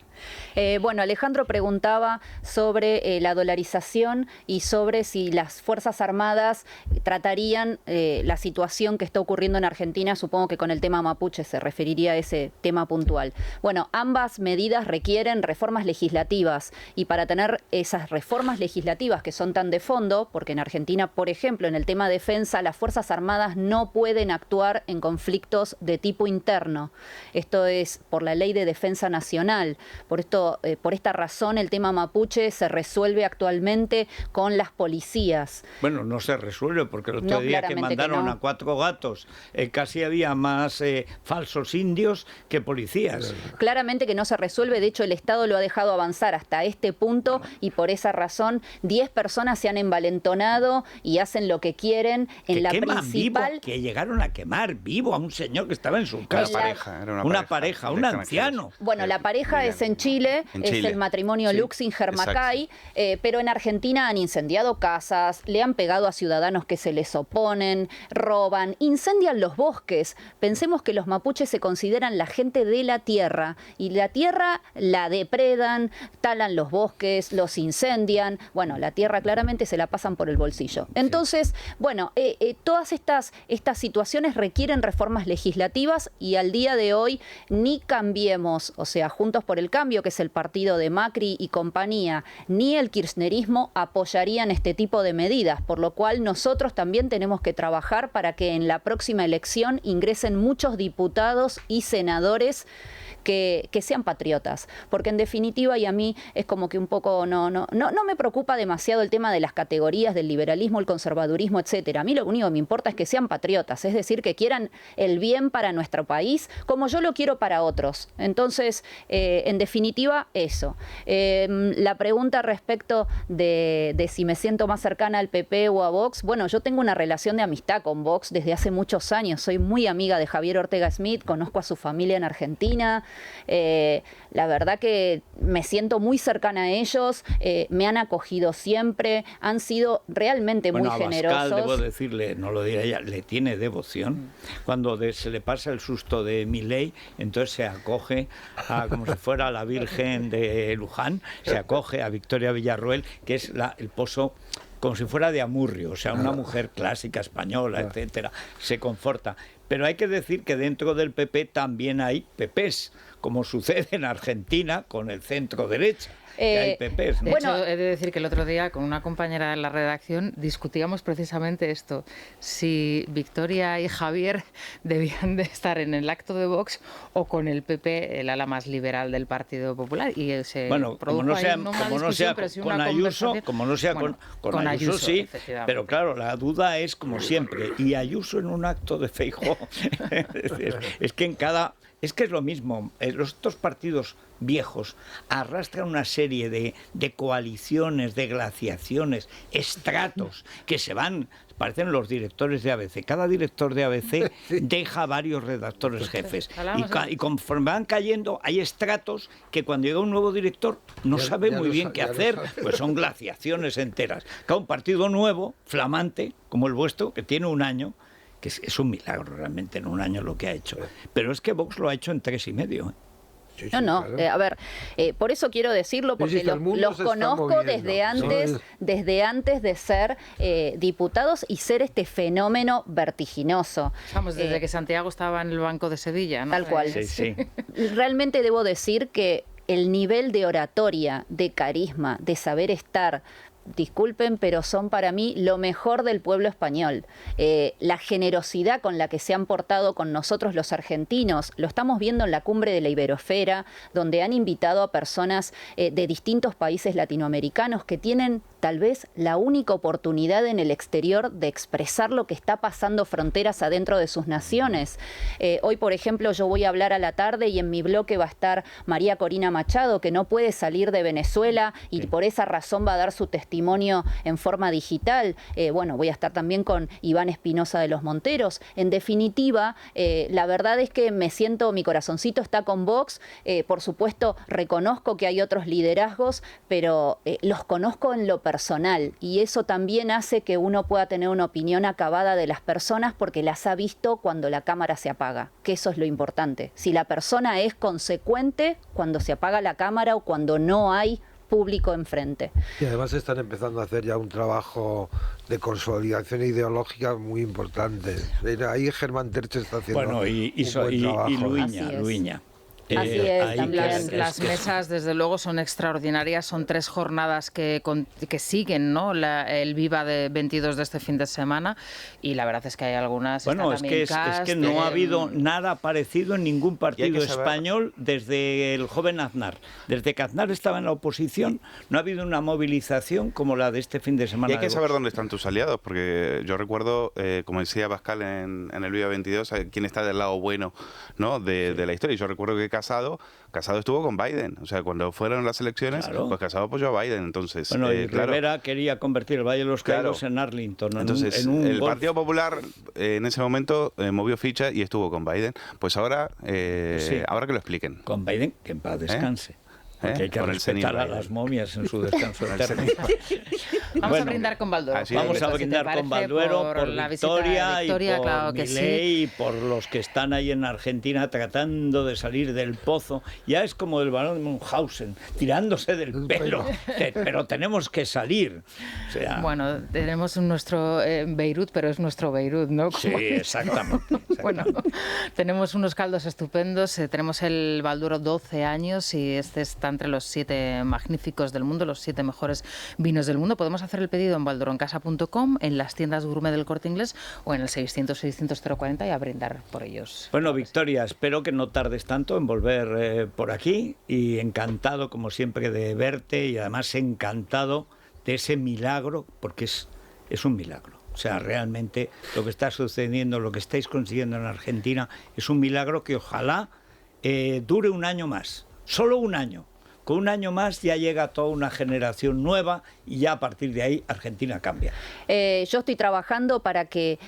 Bueno, Alejandro preguntaba sobre la dolarización y sobre si las Fuerzas Armadas tratarían la situación que está ocurriendo en Argentina, supongo que con el tema mapuche se referiría a ese tema puntual. Bueno, ambas medidas requieren reformas legislativas y para tener esas reformas legislativas que son tan de fondo, porque en Argentina, por ejemplo, en el tema defensa, las Fuerzas Armadas no pueden actuar en conflictos de tipo interno. Esto es por la Ley de Defensa Nacional. Por esta razón, el tema mapuche se resuelve actualmente con las policías. Bueno, no se resuelve porque el otro día que mandaron a 4 gatos, casi había más falsos indios que policías. Claramente que no se resuelve. De hecho, el Estado lo ha dejado avanzar hasta este punto y por esa razón 10 personas se han envalentonado y hacen lo que quieren en la principal... Vivo, que llegaron a quemar vivo a un señor que estaba en su casa. Una pareja, un anciano. Bueno, la pareja es en Chile, es el matrimonio Luxinger-Macay, pero en Argentina han incendiado casas, le han pegado a ciudadanos que se les oponen, roban, incendian los bosques. Pensemos que los mapuches se consideran la gente de la tierra y la tierra la depredan, talan los bosques, los incendian. Bueno, la tierra claramente se la pasan por el bolsillo. Entonces, bueno, todas estas situaciones requieren reformas legislativas y al día de hoy ni Cambiemos, o sea, Juntos por el Cambio, que es el partido de Macri y compañía, ni el kirchnerismo apoyarían este tipo de medidas, por lo cual nosotros también tenemos que trabajar para que en la próxima elección ingresen muchos diputados y senadores que sean patriotas, porque en definitiva, y a mí es como que un poco no me preocupa demasiado el tema de las categorías del liberalismo, el conservadurismo, etcétera. A mí lo único que me importa es que sean patriotas, es decir, que quieran el bien para nuestro país como yo lo quiero para otros. Entonces, en definitiva, eso. La pregunta respecto de si me siento más cercana al PP o a Vox, bueno, yo tengo una relación de amistad con Vox desde hace muchos años, soy muy amiga de Javier Ortega Smith, conozco a su familia en Argentina. La verdad que me siento muy cercana a ellos, me han acogido siempre, han sido realmente muy generosos. Abascal, debo decirle, no lo diré ella, le tiene devoción. Cuando se le pasa el susto de Milei, entonces se acoge como si fuera la Virgen de Luján, se acoge a Victoria Villarruel, que es el pozo como si fuera de Amurrio, o sea, una mujer clásica española, etcétera, se conforta. Pero hay que decir que dentro del PP también hay PPs, como sucede en Argentina con el centro derecha. Hay PPs, ¿no? De hecho, he de decir que el otro día con una compañera de la redacción discutíamos precisamente esto, si Victoria y Javier debían de estar en el acto de Vox o con el PP, el ala más liberal del Partido Popular. Y como no sea con Ayuso, con Ayuso sí, pero claro, la duda es como siempre, y Ayuso en un acto de Feijóo. Es que es lo mismo, los otros partidos viejos arrastran una serie de coaliciones, de glaciaciones, estratos que se van, parecen los directores de ABC. Cada director de ABC deja varios redactores jefes. Y conforme van cayendo, hay estratos que cuando llega un nuevo director no sabe muy bien qué hacer, pues son glaciaciones enteras. Cada un partido nuevo, flamante, como el vuestro, que tiene un año, que es un milagro realmente en un año lo que ha hecho. Pero es que Vox lo ha hecho en 3 y medio. Claro. A ver, por eso quiero decirlo, porque los conozco desde antes de ser diputados y ser este fenómeno vertiginoso. Vamos, desde que Santiago estaba en el Banco de Sevilla, ¿no? Tal cual. Sí. Realmente debo decir que el nivel de oratoria, de carisma, de saber estar, disculpen, pero son para mí lo mejor del pueblo español. La generosidad con la que se han portado con nosotros los argentinos, lo estamos viendo en la cumbre de la Iberosfera, donde han invitado a personas de distintos países latinoamericanos que tienen tal vez la única oportunidad en el exterior de expresar lo que está pasando fronteras adentro de sus naciones. Hoy, por ejemplo, yo voy a hablar a la tarde y en mi bloque va a estar María Corina Machado, que no puede salir de Venezuela y por esa razón va a dar su testimonio en forma digital. Bueno, voy a estar también con Iván Espinosa de los Monteros. En definitiva, la verdad es que me siento, mi corazoncito está con Vox. Por supuesto, reconozco que hay otros liderazgos, pero los conozco en lo personal y eso también hace que uno pueda tener una opinión acabada de las personas porque las ha visto cuando la cámara se apaga, que eso es lo importante. Si la persona es consecuente cuando se apaga la cámara o cuando no hay público enfrente. Y además están empezando a hacer ya un trabajo de consolidación ideológica muy importante. Ahí Germán Terche está haciendo un buen trabajo. Y Luiña. Así es, también. Las mesas, desde luego, son extraordinarias. Son 3 jornadas que siguen, ¿no? El Viva de 22 de este fin de semana. Y la verdad es que hay algunas... Bueno, es que no ha habido nada parecido en ningún partido español desde el joven Aznar. Desde que Aznar estaba en la oposición, no ha habido una movilización como la de este fin de semana. Y hay que saber dónde están tus aliados, porque yo recuerdo, como decía Pascal en el Viva 22, quién está del lado bueno, ¿no? de la historia. Y yo recuerdo que Casado estuvo con Biden, o sea, cuando fueron las elecciones, pues Casado apoyó a Biden, entonces... Bueno, y Rivera quería convertir el Valle de los Caídos en Arlington, entonces el Partido Popular en ese momento movió ficha y estuvo con Biden, pues ahora, ahora que lo expliquen. Con Biden, que en paz descanse. Porque hay que respetar a las momias en su descanso eterno. Vamos a brindar con Balduero. Vamos a brindar con Balduero por la Victoria y por claro Milei y por los que están ahí en Argentina tratando de salir del pozo. Ya es como el balón de Munchausen, tirándose del pelo. Pero tenemos que salir. O sea, bueno, tenemos nuestro Beirut, pero es nuestro Beirut, ¿no? Sí, exactamente. Bueno, tenemos unos caldos estupendos. Tenemos el Balduero 12 años y este está entre los 7 magníficos del mundo, los 7 mejores vinos del mundo. Podemos hacer el pedido en baldueroncasa.com, en las tiendas Gourmet del Corte Inglés o en el 600-600-040 y a brindar por ellos. Bueno, Victoria, espero que no tardes tanto en volver por aquí y encantado, como siempre, de verte y además encantado de ese milagro, porque es un milagro. O sea, realmente lo que está sucediendo, lo que estáis consiguiendo en Argentina es un milagro que ojalá dure un año más, solo un año. Con un año más ya llega toda una generación nueva y ya a partir de ahí Argentina cambia. Yo estoy trabajando para que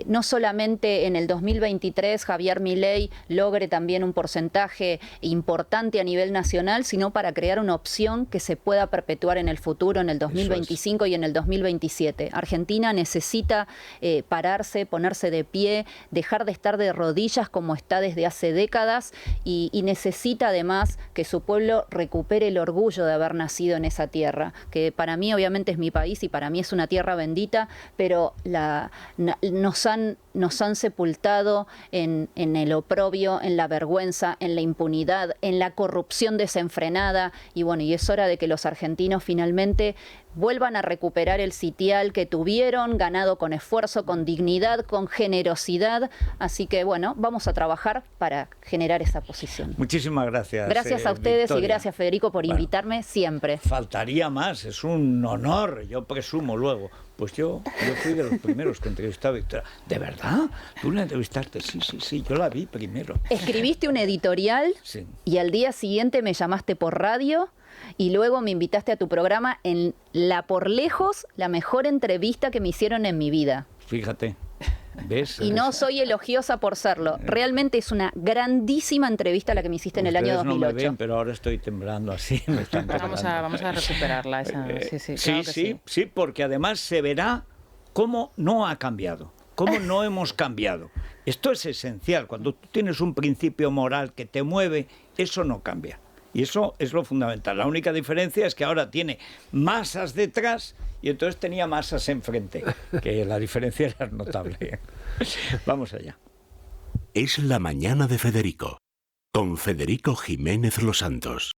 no solamente en el 2023 Javier Milei logre también un porcentaje importante a nivel nacional, sino para crear una opción que se pueda perpetuar en el futuro, en el 2025 y en el 2027. Argentina necesita pararse, ponerse de pie, dejar de estar de rodillas como está desde hace décadas y necesita además que su pueblo recupere el orgullo de haber nacido en esa tierra, que para mí obviamente es mi país y para mí es una tierra bendita, pero nos han sepultado en el oprobio, en la vergüenza, en la impunidad, en la corrupción desenfrenada y bueno, y es hora de que los argentinos finalmente vuelvan a recuperar el sitial que tuvieron, ganado con esfuerzo, con dignidad, con generosidad. Así que, bueno, vamos a trabajar para generar esa posición. Muchísimas gracias. Gracias a ustedes, Victoria. Y gracias, Federico, por invitarme siempre. Faltaría más, es un honor, yo presumo luego. Pues yo fui de los primeros que entrevisté a Victoria. ¿De verdad? ¿Tú la entrevistaste? Sí, yo la vi primero. Escribiste un editorial y al día siguiente me llamaste por radio y luego me invitaste a tu programa en por lejos, la mejor entrevista que me hicieron en mi vida. Fíjate. ¿Ves? Y no soy elogiosa por serlo. Realmente es una grandísima entrevista la que me hiciste en el año 2008. No me ven, pero ahora estoy temblando así. Vamos a recuperarla. Sí, porque además se verá cómo no ha cambiado. ¿Cómo no hemos cambiado? Esto es esencial. Cuando tú tienes un principio moral que te mueve, eso no cambia. Y eso es lo fundamental. La única diferencia es que ahora tiene masas detrás y entonces tenía masas enfrente, que la diferencia era notable. Vamos allá. Es la mañana de Federico, con Federico Jiménez Los Santos.